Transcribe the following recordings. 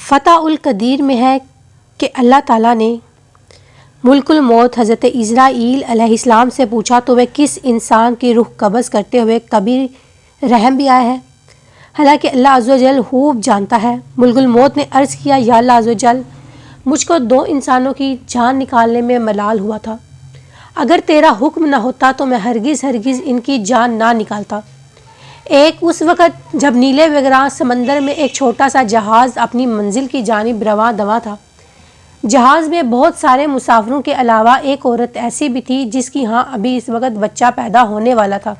فتح القدیر میں ہے کہ اللہ تعالیٰ نے ملک الموت حضرت عزرائیل علیہ السلام سے پوچھا تمہیں کس انسان کی روح قبض کرتے ہوئے کبھی رحم بھی آیا ہے؟ حالانکہ اللہ عز و جل خوب جانتا ہے۔ ملک الموت نے عرض کیا یا اللہ عز و جل، مجھ کو 2 انسانوں کی جان نکالنے میں ملال ہوا تھا، اگر تیرا حکم نہ ہوتا تو میں ہرگز ان کی جان نہ نکالتا۔ ایک اس وقت جب نیلے وگراں سمندر میں ایک چھوٹا سا جہاز اپنی منزل کی جانب رواں دواں تھا۔ جہاز میں بہت سارے مسافروں کے علاوہ ایک عورت ایسی بھی تھی جس کی ہاں ابھی اس وقت بچہ پیدا ہونے والا تھا۔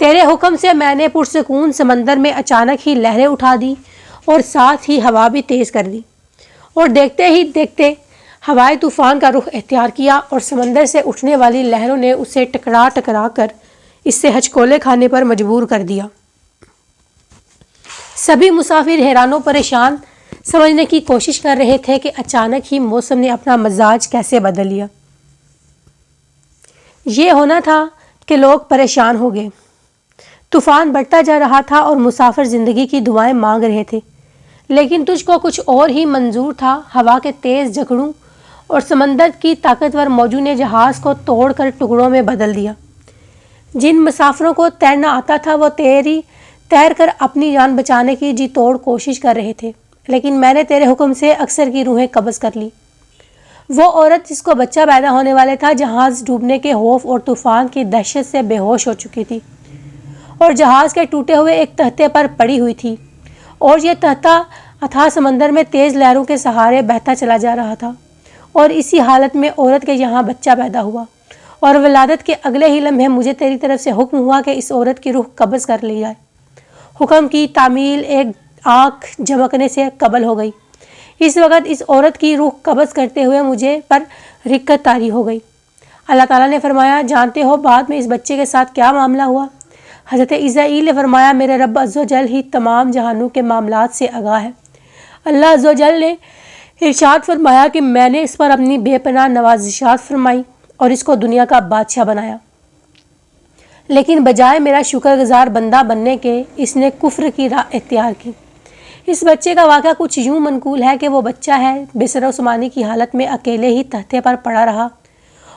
تیرے حکم سے میں نے پرسکون سمندر میں اچانک ہی لہریں اٹھا دی اور ساتھ ہی ہوا بھی تیز کر دی، اور دیکھتے ہی دیکھتے ہوائے طوفان کا رخ اختیار کیا اور سمندر سے اٹھنے والی لہروں نے اسے ٹکرا کر اس سے ہچکولے کھانے پر مجبور کر دیا۔ سبھی مسافر حیران و پریشان سمجھنے کی کوشش کر رہے تھے کہ اچانک ہی موسم نے اپنا مزاج کیسے بدل لیا۔ یہ ہونا تھا کہ لوگ پریشان ہو گئے۔ طوفان بڑھتا جا رہا تھا اور مسافر زندگی کی دعائیں مانگ رہے تھے، لیکن تجھ کو کچھ اور ہی منظور تھا۔ ہوا کے تیز جھکڑوں اور سمندر کی طاقتور موجوں نے جہاز کو توڑ کر ٹکڑوں میں بدل دیا۔ جن مسافروں کو تیرنا آتا تھا وہ تیر کر اپنی جان بچانے کی جی توڑ کوشش کر رہے تھے، لیکن میں نے تیرے حکم سے اکثر کی روحیں قبض کر لی۔ وہ عورت جس کو بچہ پیدا ہونے والے تھا جہاز ڈوبنے کے خوف اور طوفان کی دہشت سے بے ہوش ہو چکی تھی اور جہاز کے ٹوٹے ہوئے ایک تختے پر پڑی ہوئی تھی، اور یہ تختہ اتھاہ سمندر میں تیز لہروں کے سہارے بہتا چلا جا رہا تھا۔ اور اسی حالت میں عورت کے یہاں بچہ پیدا ہوا، اور ولادت کے اگلے ہی لمحے مجھے تیری طرف سے حکم ہوا کہ اس عورت کی روح قبض کر لی جائے۔ حکم کی تعمیل ایک آنکھ جھمکنے سے قبل ہو گئی۔ اس وقت اس عورت کی روح قبض کرتے ہوئے مجھے پر رکت طاری ہو گئی۔ اللہ تعالیٰ نے فرمایا جانتے ہو بعد میں اس بچے کے ساتھ کیا معاملہ ہوا؟ حضرت عزرائیل نے فرمایا میرے رب عز و جل ہی تمام جہانوں کے معاملات سے آگاہ ہے۔ اللہ عز و جل نے ارشاد فرمایا کہ میں نے اس پر اپنی بے پناہ نوازشات فرمائی اور اس کو دنیا کا بادشاہ بنایا، لیکن بجائے میرا شکر گزار بندہ بننے کے اس نے کفر کی راہ اختیار کی۔ اس بچے کا واقعہ کچھ یوں منقول ہے کہ وہ بچہ ہے بسر و سمانی کی حالت میں اکیلے ہی تختے پر پڑا رہا،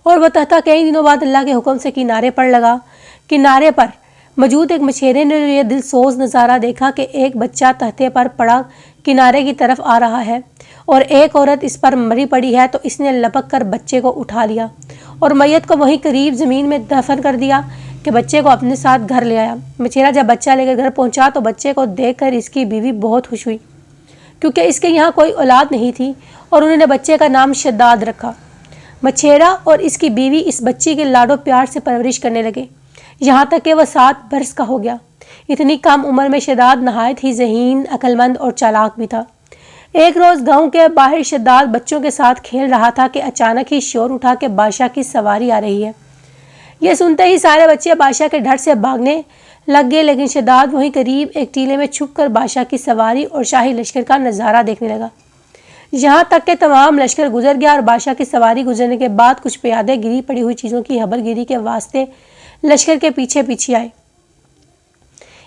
اور وہ تختہ کئی دنوں بعد اللہ کے حکم سے کنارے پر لگا۔ کنارے پر موجود ایک مچھیرے نے یہ دل سوز نظارہ دیکھا کہ ایک بچہ تختے پر پڑا کنارے کی طرف آ رہا ہے اور ایک عورت اس پر مری پڑی ہے، تو اس نے لپک کر بچے کو اٹھا لیا اور میت کو وہیں قریب زمین میں دفن کر دیا کہ بچے کو اپنے ساتھ گھر لے آیا۔ مچھیرا جب بچہ لے کر گھر پہنچا تو بچے کو دیکھ کر اس کی بیوی بہت خوش ہوئی، کیونکہ اس کے یہاں کوئی اولاد نہیں تھی، اور انہوں نے بچے کا نام شداد رکھا۔ مچھیرا اور اس کی بیوی اس بچی کے لاڈ و پیار سے پرورش کرنے لگے، یہاں تک کہ وہ 7 برس کا ہو گیا۔ اتنی کم عمر میں شداد نہایت ہی ذہین، عقل مند اور چالاک بھی تھا۔ ایک روز گاؤں کے باہر شداد بچوں کے ساتھ کھیل رہا تھا کہ اچانک ہی شور اٹھا کہ بادشاہ کی سواری آ رہی ہے۔ یہ سنتے ہی سارے بچے بادشاہ کے ڈر سے بھاگنے لگ گئے، لیکن شداد وہیں قریب ایک ٹیلے میں چھپ کر بادشاہ کی سواری اور شاہی لشکر کا نظارہ دیکھنے لگا۔ یہاں تک کہ تمام لشکر گزر گیا اور بادشاہ کی سواری گزرنے کے بعد کچھ پیادے گری پڑی ہوئی چیزوں کی خبر گیری کے واسطے لشکر کے پیچھے پیچھے آئے۔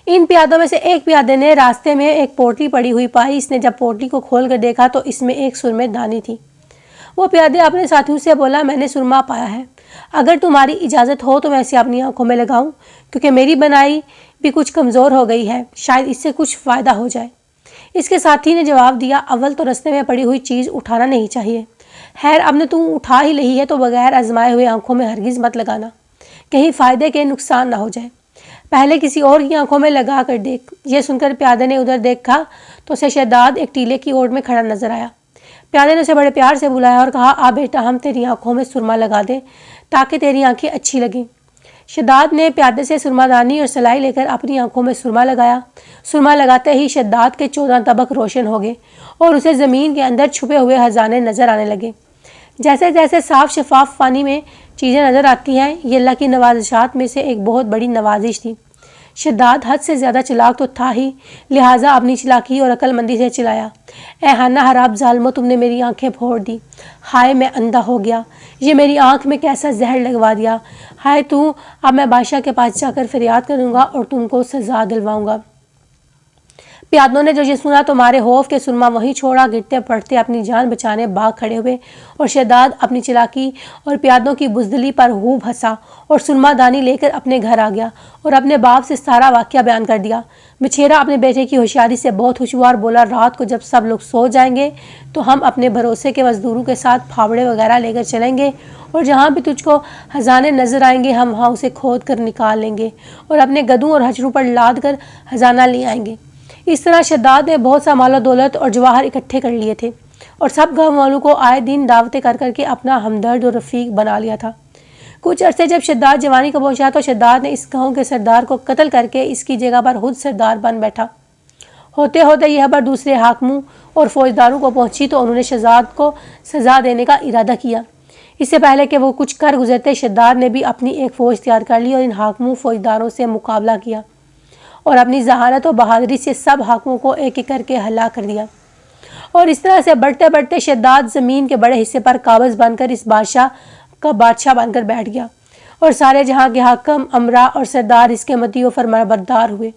ان پیادوں میں سے ایک پیادے نے راستے میں ایک پوٹلی پڑی ہوئی پائی۔ اس نے جب پوٹلی کو کھول کر دیکھا تو اس میں ایک سرمے دانی تھی۔ وہ پیادے اپنے ساتھیوں سے بولا میں نے سرما پایا ہے، اگر تمہاری اجازت ہو تو میں اسے اپنی آنکھوں میں لگاؤں، کیونکہ میری بنائی بھی کچھ کمزور ہو گئی ہے، شاید اس سے کچھ فائدہ ہو جائے۔ اس کے ساتھی نے جواب دیا اول تو رستے میں پڑی ہوئی چیز اٹھانا نہیں چاہیے، خیر اب نے تم اٹھا ہی لی ہے تو بغیر آزمائے ہوئے آنکھوں میں ہرگز مت لگانا، کہیں فائدے کے نقصان نہ ہو جائے، پہلے کسی اور کی آنکھوں میں لگا کر دیکھ۔ یہ سن کر پیادے نے ادھر دیکھا تو اسے شداد ایک ٹیلے کی اوٹ میں کھڑا نظر آیا۔ پیادے نے اسے بڑے پیار سے بلایا اور کہا آ بیٹا ہم تیری آنکھوں میں سرما لگا دیں تاکہ تیری آنکھیں اچھی لگیں۔ شداد نے پیادے سے سرما دانی اور سلائی لے کر اپنی آنکھوں میں سرما لگایا۔ سرما لگاتے ہی شداد کے 14 طبق روشن ہو گئے اور اسے زمین کے اندر چھپے ہوئے خزانے نظر آنے لگے۔ جیسے جیسے صاف شفاف پانی میں چیزیں نظر آتی ہیں، یہ اللہ کی نوازشات میں سے ایک بہت بڑی نوازش تھی۔ شداد حد سے زیادہ چلاک تو تھا ہی، لہٰذا اپنی چلاکی اور عقل مندی سے چلایا۔ اے ہانہ حرام ظالمو، تم نے میری آنکھیں پھوڑ دی، ہائے میں اندھا ہو گیا، یہ میری آنکھ میں کیسا زہر لگوا دیا، ہائے تو اب میں بادشاہ کے پاس جا کر فریاد کروں گا اور تم کو سزا دلواؤں گا۔ پیادوں نے جو یہ سنا تو مارے خوف کے سرما وہیں چھوڑا، گرتے پڑتے اپنی جان بچانے بھاگ کھڑے ہوئے، اور شداد اپنی چلاکی اور پیادوں کی بزدلی پر خوب ہنسا اور سرما دانی لے کر اپنے گھر آ گیا اور اپنے باپ سے سارا واقعہ بیان کر دیا۔ بچھیرا اپنے بیٹے کی ہوشیاری سے بہت ہوشیار بولا، رات کو جب سب لوگ سو جائیں گے تو ہم اپنے بھروسے کے مزدوروں کے ساتھ پھاوڑے وغیرہ لے کر چلیں گے، اور جہاں بھی تجھ کو خزانے نظر آئیں گے ہم وہاں اسے کھود کر نکال لیں گے اور اپنے گدھوں اور ہچروں پر لاد کر خزانہ لے آئیں گے۔ اس طرح شداد نے بہت سا مال و دولت اور جواہر اکٹھے کر لیے تھے اور سب گاؤں والوں کو آئے دن دعوتیں کر کر کے اپنا ہمدرد اور رفیق بنا لیا تھا۔ کچھ عرصے جب شداد جوانی کا پہنچا تو شداد نے اس گاؤں کے سردار کو قتل کر کے اس کی جگہ پر خود سردار بن بیٹھا۔ ہوتے ہوتے یہ خبر دوسرے حاکموں اور فوجداروں کو پہنچی تو انہوں نے شداد کو سزا دینے کا ارادہ کیا۔ اس سے پہلے کہ وہ کچھ کر گزرتے، شداد نے بھی اپنی ایک فوج تیار کر لی اور ان حاکموں فوجداروں سے مقابلہ کیا اور اپنی ذہانت و بہادری سے سب حاکموں کو ایک ایک کر کے ہلاک کر دیا، اور اس طرح سے بڑھتے بڑھتے شداد زمین کے بڑے حصے پر قابض بن کر اس بادشاہ کا بادشاہ بن کر بیٹھ گیا، اور سارے جہاں کے حاکم، امرا اور سردار اس کے مطیع و فرمانبردار ہوئے۔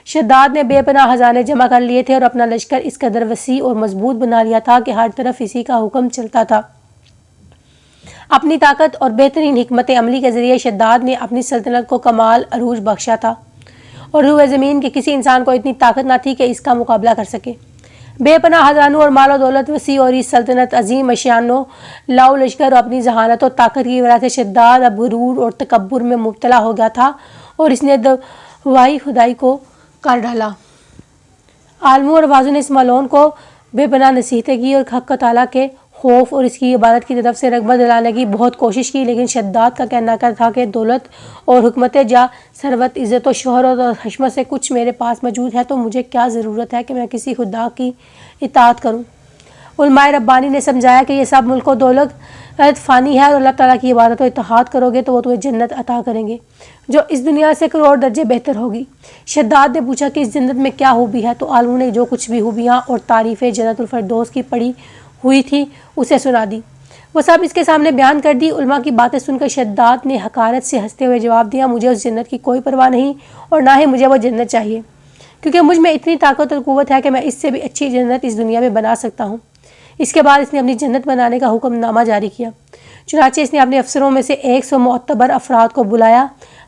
شداد نے بے پناہ خزانے جمع کر لیے تھے اور اپنا لشکر اس قدر وسیع اور مضبوط بنا لیا تھا کہ ہر طرف اسی کا حکم چلتا تھا۔ اپنی طاقت اور بہترین حکمت عملی کے ذریعے شداد نے اپنی سلطنت کو کمال عروج بخشا تھا، اور روئے زمین کے کسی انسان کو اتنی طاقت نہ تھی کہ اس کا مقابلہ کر سکے۔ بے پناہ خزانوں اور مال و دولت وسیع اور اس سلطنت عظیم اشیانوں لاؤ لشکر اور اپنی ذہانت و طاقت کی وجہ سے شداد اب غرور اور تکبر میں مبتلا ہو گیا تھا، اور اس نے دوائی خدائی کو کر ڈالا۔ عالموں اور واعظوں نے اس ملعون کو بے پناہ نصیحتیں کی اور حق تعالیٰ کے خوف اور اس کی عبادت کی طرف سے رغبت دلانے کی بہت کوشش کی، لیکن شداد کا کہنا تھا کہ دولت اور حکمت جا، ثروت، عزت و شہرت اور حشمت سے کچھ میرے پاس موجود ہے تو مجھے کیا ضرورت ہے کہ میں کسی خدا کی اطاعت کروں۔ علماء ربانی نے سمجھایا کہ یہ سب ملک و دولت فانی ہے، اور اللہ تعالیٰ کی عبادت و اطاعت کرو گے تو وہ تمہیں جنت عطا کریں گے جو اس دنیا سے کروڑ درجے بہتر ہوگی۔ شداد نے پوچھا کہ اس جنت میں کیا خوبی ہے، تو عالموں نے جو کچھ بھی خوبیاں اور تعریفیں جنت الفردوس کی پڑی ہوئی تھی اسے سنا دی، وہ سب اس کے سامنے بیان کر دی۔ علماء کی باتیں سن کر شداد نے حقارت سے ہنستے ہوئے جواب دیا، مجھے اس جنت کی کوئی پرواہ نہیں اور نہ ہی مجھے وہ جنت چاہیے، کیونکہ مجھ میں اتنی طاقت اور قوت ہے کہ میں اس سے بھی اچھی جنت اس دنیا میں بنا سکتا ہوں۔ اس کے بعد اس نے اپنی جنت بنانے کا حکم نامہ جاری کیا۔ چنانچہ اس نے اپنے افسروں میں سے 100 معتبر افراد کو بلایا،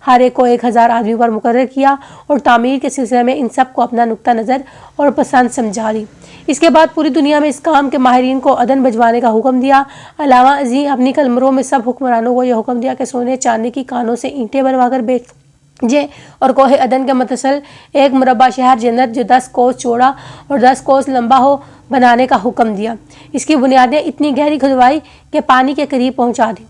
ہر ایک کو 1000 آدمیوں پر مقرر کیا اور تعمیر کے سلسلے میں ان سب کو اپنا نقطہ نظر اور پسند سمجھا دی۔ اس کے بعد پوری دنیا میں اس کام کے ماہرین کو عدن بھجوانے کا حکم دیا۔ علاوہ ازیں اپنی قلمروں میں سب حکمرانوں کو یہ حکم دیا کہ سونے چاندی کی کانوں سے اینٹیں بنوا کر بھیجیں اور کوہ عدن کے متصل ایک مربع شہر جنت جو 10 کوس چوڑا اور 10 کوس لمبا ہو بنانے کا حکم دیا۔ اس کی بنیادیں اتنی گہری کھدوائی کہ پانی کے قریب پہنچا دی،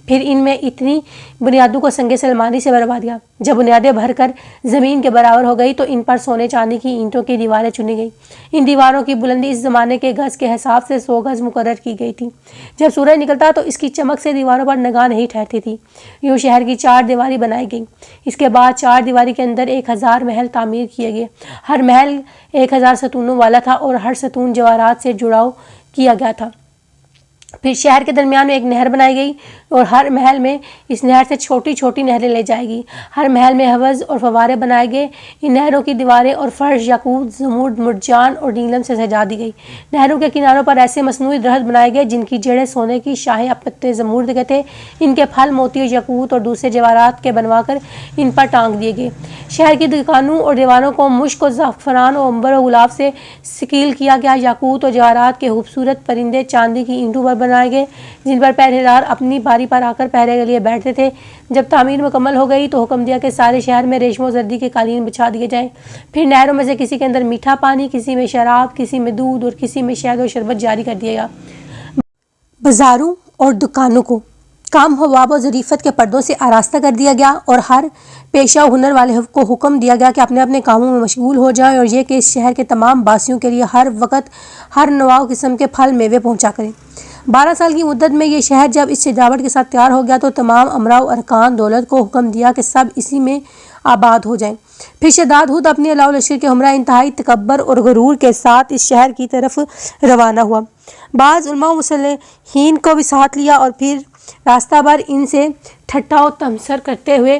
پھر ان میں اتنی بنیادوں کو سنگ سلمانی سے بھروا دیا۔ جب بنیادیں بھر کر زمین کے برابر ہو گئی تو ان پر سونے چاندی کی اینٹوں کی دیواریں چنی گئی۔ ان دیواروں کی بلندی اس زمانے کے گز کے حساب سے 100 گز مقرر کی گئی تھی۔ جب سورج نکلتا تو اس کی چمک سے دیواروں پر نگاہ نہیں ٹھہرتی تھی۔ یوں شہر کی 4 دیواری بنائی گئی۔ اس کے بعد 4 دیواری کے اندر 1000 محل تعمیر کیے گئے۔ ہر محل 1000 ستونوں والا تھا اور ہر ستون جواہرات سے جڑاؤ کیا گیا تھا۔ پھر شہر کے درمیان میں ایک نہر بنائی گئی اور ہر محل میں اس نہر سے چھوٹی چھوٹی نہریں لے جائے گی۔ ہر محل میں حوض اور فوارے بنائے گئے۔ ان نہروں کی دیواریں اور فرش یاقوت، زمرد، مرجان اور نیلم سے سجا دی گئی۔ نہروں کے کناروں پر ایسے مصنوعی درخت بنائے گئے جن کی جڑیں سونے کی، شاخیں پتے زمرد کے تھے، ان کے پھل موتی، یاقوت اور دوسرے جواہرات کے بنوا کر ان پر ٹانگ دیے گئے۔ شہر کی دکانوں اور دیواروں کو مشک و زعفران اور عنبر و گلاب سے سکیل کیا گیا۔ یاقوت اور جواہرات کے خوبصورت پرندے چاندی کی اینٹوں پر بنائے گئے جن پر پہرے دار اپنی باری پر آ کر پہرے کے لیے بیٹھتے تھے۔ جب تعمیر مکمل ہو گئی تو حکم دیا کہ سارے شہر میں ریشم و زردی کے قالین بچھا دیے جائیں۔ پھر نہروں میں سے کسی کے اندر میٹھا پانی، کسی میں شراب، کسی میں دودھ اور کسی میں شہد و شربت جاری کر دیا گیا۔ بازاروں اور دکانوں کو کام حباب و ظریفت کے پردوں سے آراستہ کر دیا گیا اور ہر پیشہ و ہنر والے کو حکم دیا گیا کہ اپنے اپنے کاموں میں مشغول ہو جائیں، اور یہ کہ اس شہر کے تمام باسیوں کے لیے ہر وقت ہر نوع قسم کے پھل میوے پہنچا کریں۔ 12 سال کی مدت میں یہ شہر جب اس سجاوٹ کے ساتھ تیار ہو گیا تو تمام امراء و ارکان دولت کو حکم دیا کہ سب اسی میں آباد ہو جائیں۔ پھر شداد خود اپنے علاؤ لشکر کے ہمراہ انتہائی تکبر اور غرور کے ساتھ اس شہر کی طرف روانہ ہوا۔ بعض علماء و مصلحین کو بھی ساتھ لیا اور پھر راستہ بھر ان سے ٹھٹا و تمسخر کرتے ہوئے